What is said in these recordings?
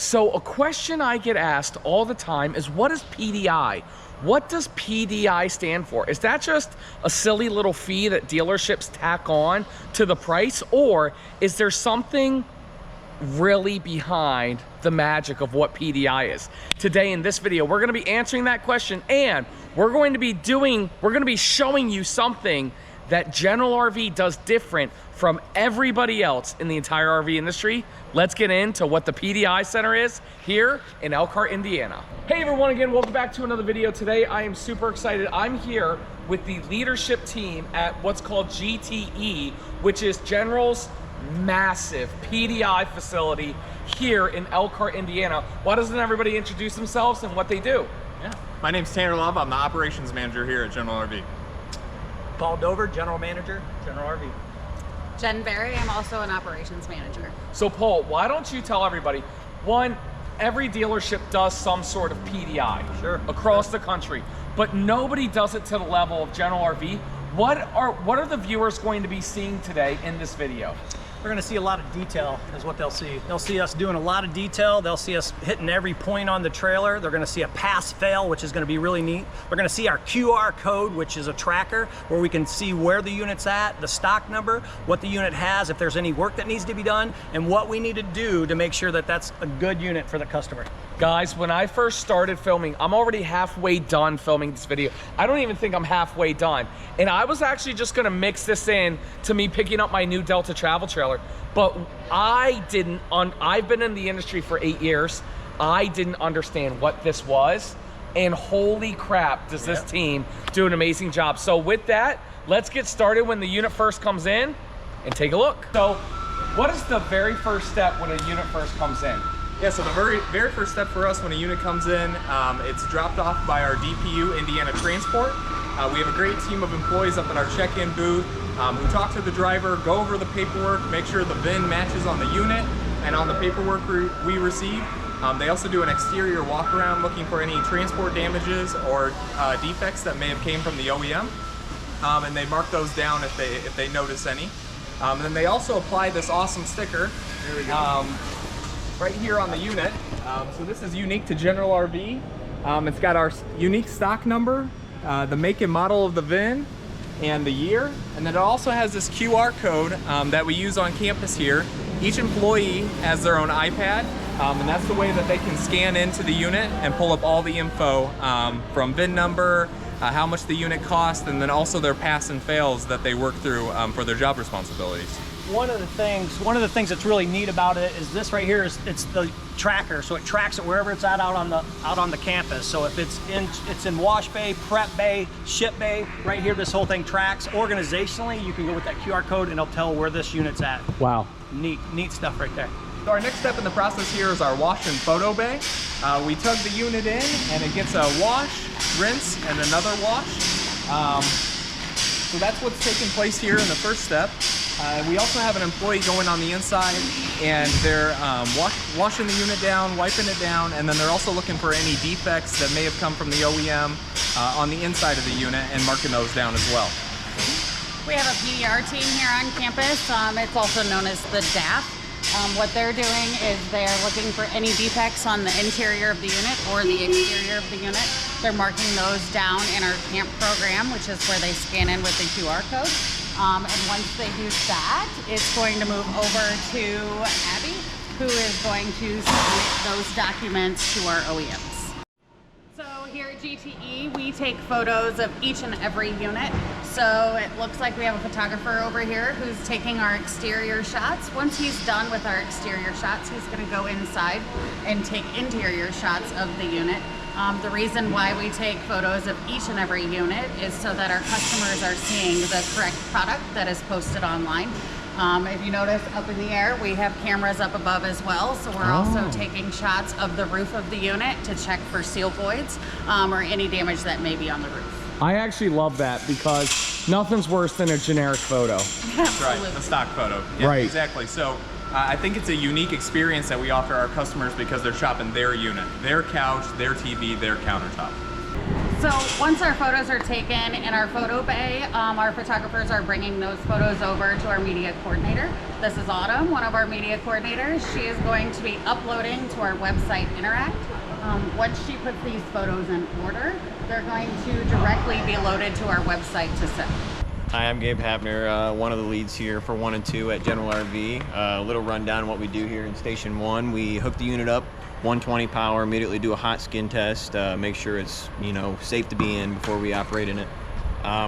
So a question I get asked all the time is, what is PDI? What does PDI stand for? Is that just a silly little fee that dealerships tack on to the price, or is there something really behind the magic of what PDI is? Today in this video, we're gonna be answering that question, and we're going to be showing you something that General RV does different from everybody else in the entire RV industry. Let's get into what the PDI Center is here in Elkhart, Indiana. Hey everyone, again, welcome back to another video. Today I am super excited. I'm here with the leadership team at what's called GTE, which is General's massive PDI facility here in Elkhart, Indiana. Why doesn't everybody introduce themselves and what they do? Yeah, my name's Tanner Love. I'm the operations manager here at General RV. Paul Dover, general manager, General RV. Jen Berry, I'm also an operations manager. So Paul, why don't you tell everybody, one, every dealership does some sort of PDI across the country, but nobody does it to the level of General RV. What are the viewers going to be seeing today in this video? We're gonna see a lot of detail is what they'll see. They'll see us doing a lot of detail. They'll see us hitting every point on the trailer. They're gonna see a pass-fail, which is gonna be really neat. They're gonna see our QR code, which is a tracker where we can see where the unit's at, the stock number, what the unit has, if there's any work that needs to be done, and what we need to do to make sure that that's a good unit for the customer. Guys, when I first started filming, I'm already halfway done filming this video. I don't even think I'm halfway done. And I was actually just gonna mix this in to me picking up my new Delta travel trailer, but I've been in the industry for 8 years. I didn't understand what this was, and holy crap, does this team do an amazing job. So with that, let's get started when the unit first comes in and take a look. So what is the very first step when a unit first comes in? Yeah, so the very first step for us when a unit comes in, it's dropped off by our DPU Indiana Transport. We have a great team of employees up at our check-in booth who talk to the driver, go over the paperwork, make sure the VIN matches on the unit and on the paperwork we receive. They also do an exterior walk around looking for any transport damages or defects that may have came from the OEM, and they mark those down if they notice any. And then they also apply this awesome sticker. There we go. Right here on the unit. So this is unique to General RV. It's got our unique stock number, the make and model of the VIN, and the year. And then it also has this QR code that we use on campus here. Each employee has their own iPad, and that's the way that they can scan into the unit and pull up all the info from VIN number, how much the unit costs, and then also their pass and fails that they work through for their job responsibilities. One of the things that's really neat about it is this right here it's the tracker, so it tracks it wherever it's at out on the campus. So if it's in wash bay, prep bay, ship bay, right here this whole thing tracks. Organizationally, you can go with that QR code and it'll tell where this unit's at. Wow. Neat stuff right there. So our next step in the process here is our wash and photo bay. We tug the unit in and it gets a wash, rinse, and another wash. So that's what's taking place here in the first step. We also have an employee going on the inside and they're washing the unit down, wiping it down, and then they're also looking for any defects that may have come from the OEM on the inside of the unit and marking those down as well. We have a PDR team here on campus. It's also known as the DAF. What they're doing is they're looking for any defects on the interior of the unit or the exterior of the unit. They're marking those down in our camp program, which is where they scan in with the QR code. And once they do that, it's going to move over to Abby, who is going to submit those documents to our OEMs. So here at GTE, we take photos of each and every unit. So it looks like we have a photographer over here who's taking our exterior shots. Once he's done with our exterior shots, he's going to go inside and take interior shots of the unit. The reason why we take photos of each and every unit is so that our customers are seeing the correct product that is posted online. If you notice up in the air, we have cameras up above as well. So we're also taking shots of the roof of the unit to check for seal voids or any damage that may be on the roof. I actually love that because nothing's worse than a generic photo. That's right, the stock photo. Yeah, right. Exactly. So I think it's a unique experience that we offer our customers because they're shopping their unit, their couch, their TV, their countertop. So once our photos are taken in our photo bay, our photographers are bringing those photos over to our media coordinator. This is Autumn, one of our media coordinators. She is going to be uploading to our website, Interact. Once she puts these photos in order, they're going to directly be loaded to our website to send. Hi, I'm Gabe Hafner, one of the leads here for 1 and 2 at General RV. A little rundown of what we do here in Station 1. We hook the unit up, 120 power, immediately do a hot skin test, make sure it's safe to be in before we operate in it.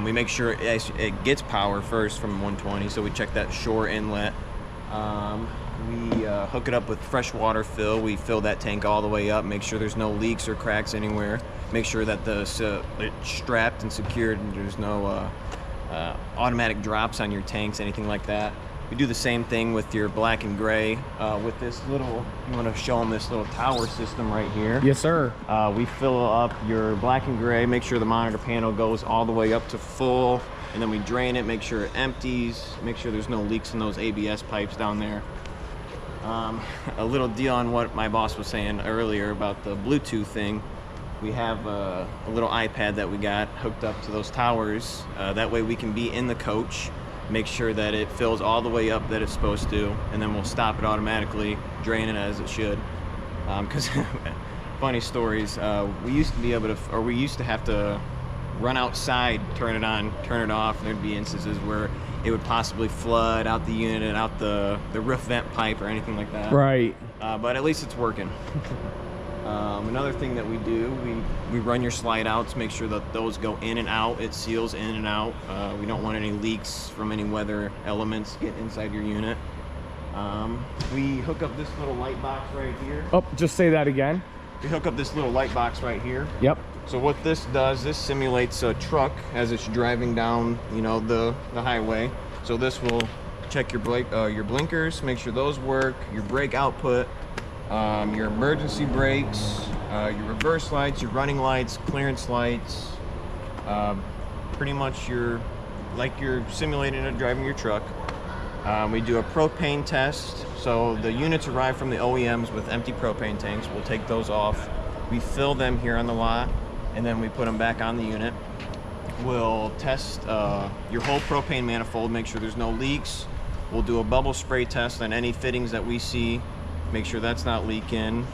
We make sure it gets power first from 120, so we check that shore inlet. We hook it up with fresh water fill. We fill that tank all the way up, make sure there's no leaks or cracks anywhere. Make sure that it's strapped and secured and there's no automatic drops on your tanks, anything like that. We do the same thing with your black and gray. With this little, you want to show them this little tower system right here. Yes, sir. We fill up your black and gray, make sure the monitor panel goes all the way up to full, and then we drain it, make sure it empties, make sure there's no leaks in those ABS pipes down there. A little deal on what my boss was saying earlier about the Bluetooth thing. We have a little iPad that we got hooked up to those towers. That way we can be in the coach, make sure that it fills all the way up that it's supposed to, and then we'll stop it automatically, drain it as it should. Because funny stories, we used to be able to, or we used to have to run outside, turn it on, turn it off, and there'd be instances where it would possibly flood out the unit, out the roof vent pipe or anything like that. Right. But at least it's working. Another thing that we do, we run your slide outs, make sure that those go in and out, it seals in and out. We don't want any leaks from any weather elements get inside your unit. We hook up this little light box right here. Oh, just say that again. We hook up this little light box right here. Yep. So what this does, this simulates a truck as it's driving down, the highway. So this will check your blinkers, make sure those work, your brake output, your emergency brakes, your reverse lights, your running lights, clearance lights, pretty much like you're simulating it driving your truck. We do a propane test. So the units arrive from the OEMs with empty propane tanks. We'll take those off. We fill them here on the lot, and then we put them back on the unit. We'll test your whole propane manifold, make sure there's no leaks. We'll do a bubble spray test on any fittings that we see, make sure that's not leaking.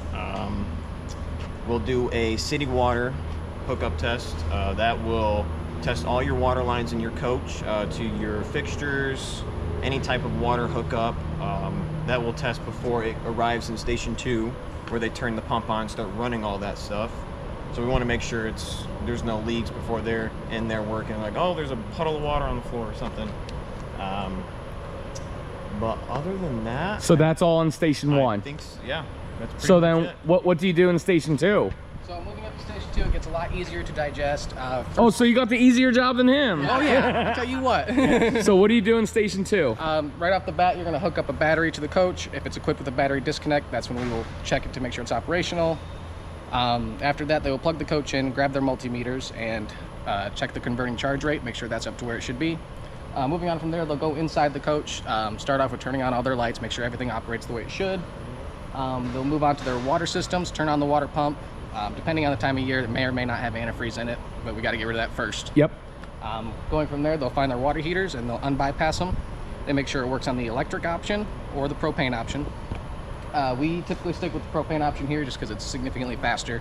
We'll do a city water hookup test. That will test all your water lines in your coach to your fixtures, any type of water hookup. That will test before it arrives in Station 2, where they turn the pump on, start running all that stuff. So we want to make sure there's no leaks before they're in there working, like, oh, there's a puddle of water on the floor or something. But other than that, So that's all in Station 1. I think yeah, that's pretty So much then it. what do you do in Station 2? So moving up to Station 2, it gets a lot easier to digest. Oh, so you got the easier job than him. Oh yeah, I'll tell you what. So what do you do in Station 2? Right off the bat, you're gonna hook up a battery to the coach. If it's equipped with a battery disconnect, that's when we will check it to make sure it's operational. After that, they will plug the coach in, grab their multimeters, and check the converting charge rate, make sure that's up to where it should be. Moving on from there, they'll go inside the coach, start off with turning on all their lights, make sure everything operates the way it should. They'll move on to their water systems, turn on the water pump. Depending on the time of year, it may or may not have antifreeze in it, but we got to get rid of that first. Yep. Going from there, they'll find their water heaters and they'll unbypass them. They make sure it works on the electric option or the propane option. We typically stick with the propane option here just because it's significantly faster,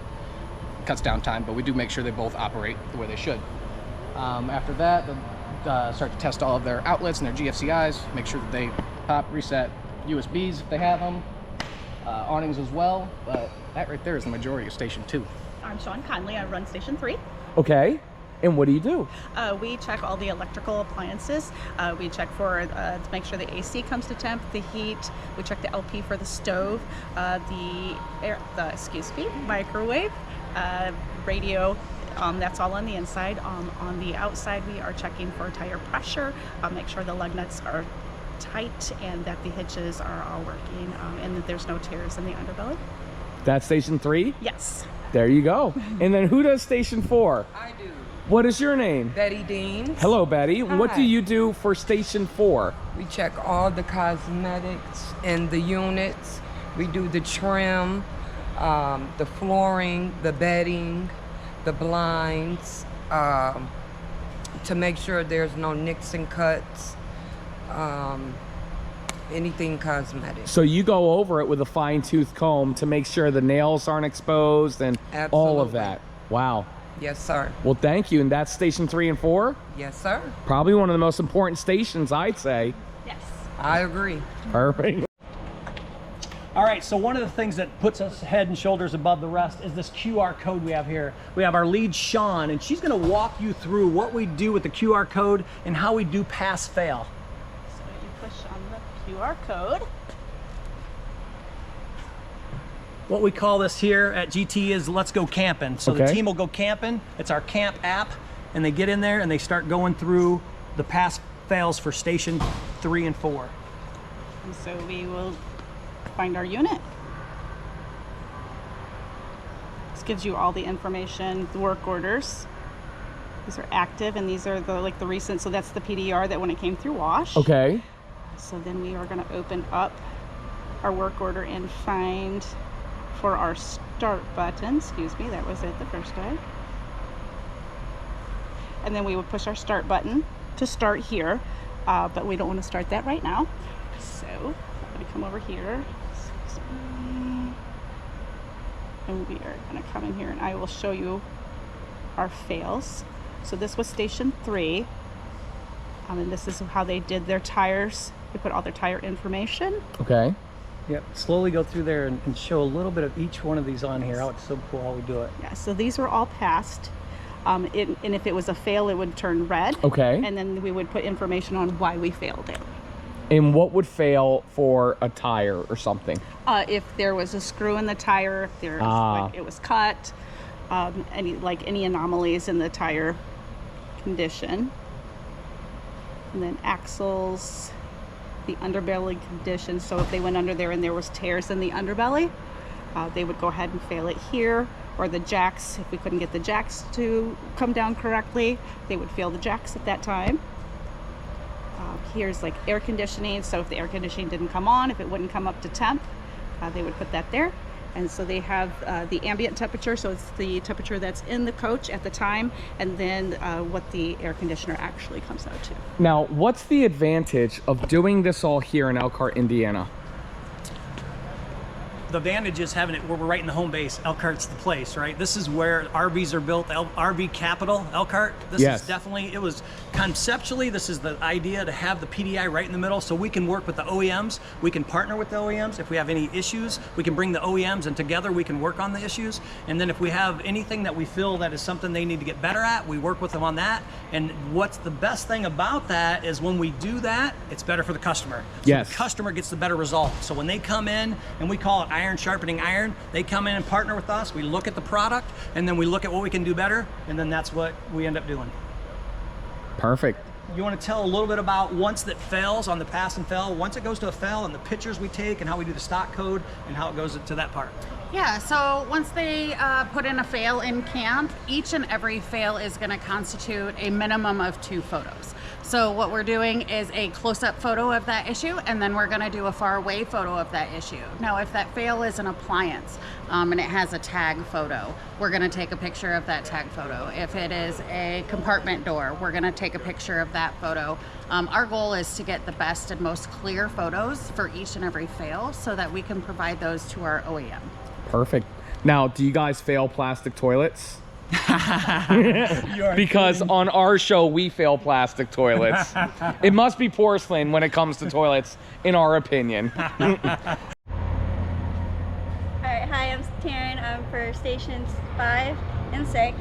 cuts down time, but we do make sure they both operate the way they should. After that, they'll start to test all of their outlets and their GFCIs, make sure that they pop, reset USBs if they have them, awnings as well, but that right there is the majority of Station 2. I'm Sean Conley. I run Station 3. Okay. And what do you do? We check all the electrical appliances. We check for to make sure the AC comes to temp, the heat. We check the LP for the stove, the microwave, radio. That's all on the inside. On the outside, we are checking for tire pressure. Make sure the lug nuts are tight and that the hitches are all working, and that there's no tears in the underbelly. That's Station 3? Yes. There you go. And then who does Station 4? I do. What is your name? Betty Dean. Hello, Betty. What Hi. do you do for Station 4? We check all the cosmetics in the units. We do the trim, the flooring, the bedding, the blinds, to make sure there's no nicks and cuts, anything cosmetic. So you go over it with a fine-tooth comb to make sure the nails aren't exposed and all of Absolutely. that. Wow. Yes, sir. Well, thank you. And that's station 3 and 4? Yes, sir. Probably one of the most important stations, I'd say. Yes. I agree. Perfect. All right, so one of the things that puts us head and shoulders above the rest is this QR code we have here. We have our lead, Sean, and she's gonna walk you through what we do with the QR code and how we do pass-fail. So you push on the QR code. What we call this here at GT is Let's Go Camping. So the Okay. team will go camping. It's our camp app, and they get in there and they start going through the pass-fails for station 3 and 4. And so we will find our unit. This gives you all the information, the work orders. These are active, and these are the recent, so that's the PDR that when it came through wash. Okay. So then we are gonna open up our work order and find for our start button, excuse me, that was it the first time. And then we would push our start button to start here, but we don't want to start that right now. So I'm gonna come over here, excuse me, and we are gonna come in here and I will show you our fails. So this was station 3, and this is how they did their tires. They put all their tire information. Okay. Yep, slowly go through there and show a little bit of each one of these on here. Oh, it's so cool how we do it. Yeah, so these were all passed. And if it was a fail, it would turn red. Okay. And then we would put information on why we failed it. And what would fail for a tire or something? If there was a screw in the tire, if there was, like, it was cut, any anomalies in the tire condition. And then axles, the underbelly condition. So if they went under there and there was tears in the underbelly, they would go ahead and fail it here. Or the jacks, if we couldn't get the jacks to come down correctly, they would fail the jacks at that time. Here's like air conditioning. So if the air conditioning didn't come on, if it wouldn't come up to temp, they would put that there. And so they have the ambient temperature, so it's the temperature that's in the coach at the time, and then what the air conditioner actually comes out to. Now, what's the advantage of doing this all here in Elkhart, Indiana? The advantage is having it where we're right in the home base. Elkhart's the place, right? This is where RVs are built, RV capital, Elkhart. This Yes. is definitely, it was conceptually, this is the idea to have the PDI right in the middle so we can work with the OEMs. We can partner with the OEMs. If we have any issues, we can bring the OEMs and together we can work on the issues. And then if we have anything that we feel that is something they need to get better at, we work with them on that. And what's the best thing about that is when we do that, it's better for the customer. So Yes. the customer gets the better result. So when they come in, and we call it iron sharpening iron, they come in and partner with us, we look at the product, and then we look at what we can do better, and then that's what we end up doing. Perfect. You want to tell a little bit about once that fails on the pass and fail, once it goes to a fail and the pictures we take and how we do the stock code and how it goes to that part? Yeah, so once they put in a fail in camp, each and every fail is going to constitute a minimum of 2 photos. So what we're doing is a close-up photo of that issue, and then we're going to do a far-away photo of that issue. Now, if that fail is an appliance and it has a tag photo, we're going to take a picture of that tag photo. If it is a compartment door, we're going to take a picture of that photo. Our goal is to get the best and most clear photos for each and every fail so that we can provide those to our OEM. Perfect. Now, do you guys fail plastic toilets? Because on our show, we fail plastic toilets. It must be porcelain when it comes to toilets, in our opinion. Alright, hi, I'm Taryn. I'm for stations 5 and 6.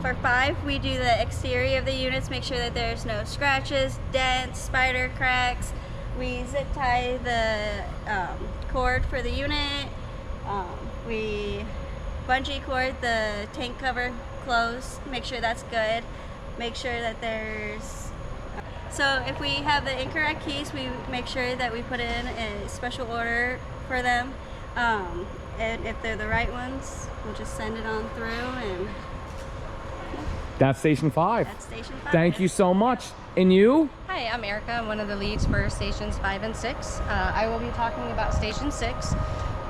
For 5, we do the exterior of the units, make sure that there's no scratches, dents, spider cracks. We zip tie the cord for the unit. We bungee cord the tank cover closed, make sure that's good. Make sure that there's... So if we have the incorrect keys, we make sure that we put in a special order for them. And if they're the right ones, we'll just send it on through and... That's Station 5. That's Station 5. Thank you so much. And you? Hi, I'm Erica. I'm one of the leads for Stations 5 and 6. I will be talking about Station 6.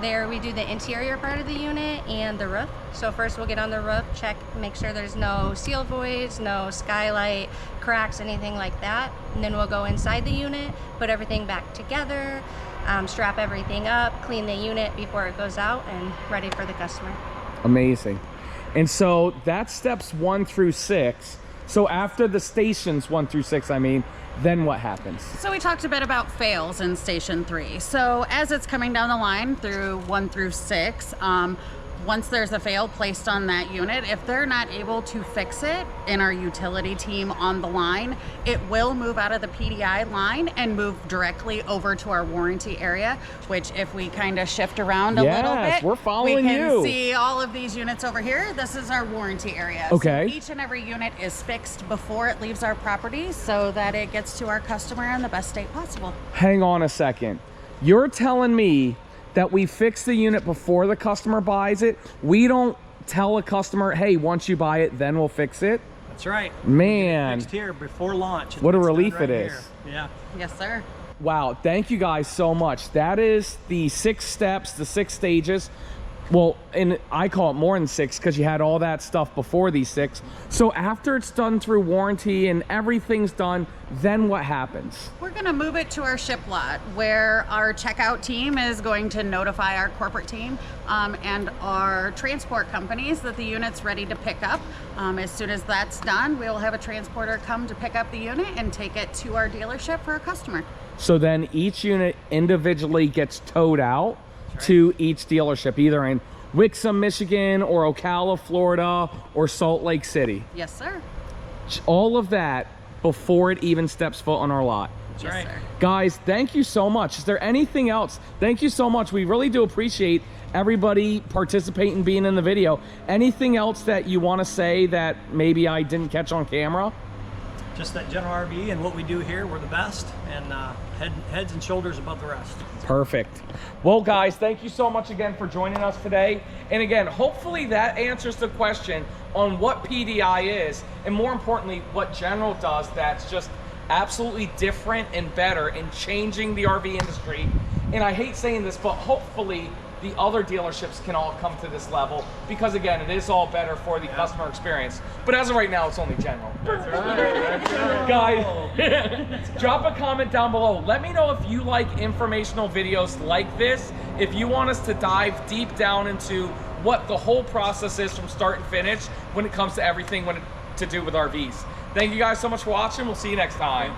There we do the interior part of the unit and the roof. So first we'll get on the roof, check, make sure there's no seal voids, no skylight, cracks, anything like that. And then we'll go inside the unit, put everything back together, strap everything up, clean the unit before it goes out and ready for the customer. Amazing. And so that's steps 1 through 6. So after the stations 1 through 6, I mean, then what happens? So we talked a bit about fails in station 3. So as it's coming down the line through 1 through 6, once there's a fail placed on that unit, if they're not able to fix it in our utility team on the line, it will move out of the PDI line and move directly over to our warranty area, which if we kind of shift around a little bit, we're following we can you. see all of these units over here. This is our warranty area. Okay. So each and every unit is fixed before it leaves our property so that it gets to our customer in the best state possible. Hang on a second. You're telling me that we fix the unit before the customer buys it? We don't tell a customer, hey, once you buy it, then we'll fix it? That's right. Man. Fixed here before launch. What a It's done relief right it is. here. Yeah. Yes, sir. Wow, thank you guys so much. That is the 6 steps, the 6 stages. Well, and I call it more than 6 because you had all that stuff before these 6. So after it's done through warranty and everything's done, then what happens? We're going to move it to our ship lot where our checkout team is going to notify our corporate team and our transport companies that the unit's ready to pick up. As soon as that's done, we'll have a transporter come to pick up the unit and take it to our dealership for a customer. So then each unit individually gets towed out to each dealership, either in Wixom, Michigan, or Ocala, Florida, or Salt Lake City. Yes, sir. All of that before it even steps foot on our lot. That's Yes, right. sir. Guys, thank you so much. Is there anything else? Thank you so much. We really do appreciate everybody participating, being in the video. Anything else that you want to say that maybe I didn't catch on camera? Just that general RV and what we do here, we're the best, and heads and shoulders above the rest. Perfect. Well, guys, thank you so much again for joining us today. And again, hopefully that answers the question on what PDI is, and more importantly, what General does that's just absolutely different and better in changing the RV industry. And I hate saying this, but hopefully the other dealerships can all come to this level, because again, it is all better for the customer experience. But as of right now, it's only General. That's right. Guys, drop a comment down below. Let me know if you like informational videos like this, if you want us to dive deep down into what the whole process is from start and finish when it comes to everything to do with RVs. Thank you guys so much for watching. We'll see you next time.